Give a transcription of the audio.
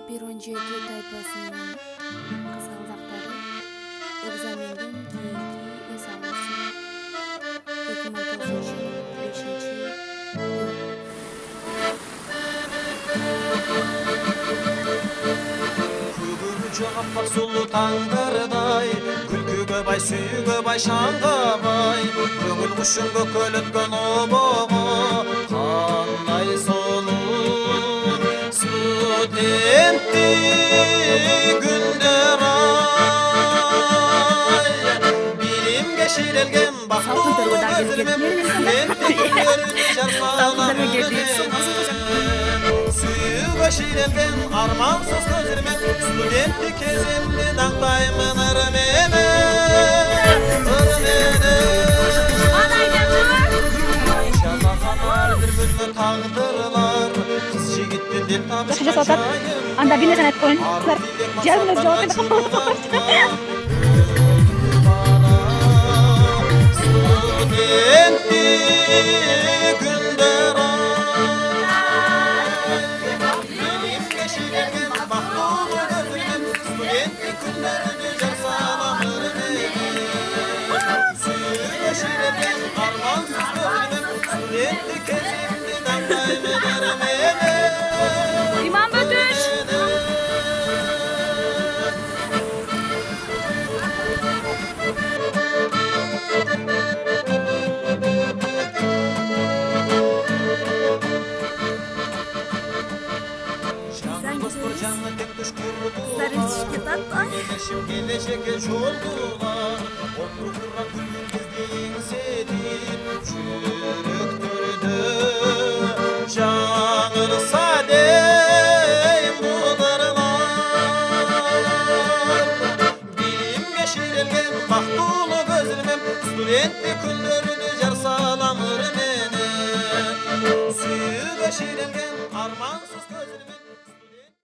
117 tayfasının kızgaldaqları egzamenden keyinki es algısı 2009-5-yil Күгүлü жаппак сулуу таңдардай күлкүгө бай сүйүүгө бай шаңга бай көңүл кушун көкөлөткөн обого кандай сонун студенттик күндөр ай билимге ширелген бактуу көзүмөн студенттик күндөрүн жармаган сүйүүгө ширелген армансыз көзүмөн студенттик кезимди даңдаймын ыр менен жамаган ар бир бөлмө тагдырлар кыз жигиттин дил табышкан Anda bir tane koyun. Canım cevabını студенттик күндөр билимге ширелген бактуу көзүмөн студенттик күндөрүнү жасалам ыр менен сүйүүгө ширелген армансыз көзүмөн студенттик кезимди даңдаймын ыр менен İmam Bötüş. жаңы тек түш Kızlar ilişki tatlı. Gelешim gelecekке жолдулар Отуруп турган күлгүңүздү эңсетип жүрөктөрдө жаңырса дейм булдарлар билимге ширелген бактуулуу көзүмөн студенттик күндөрүнү жар салам ыр менен сүйүүгө ширелген армансыз көзүмөн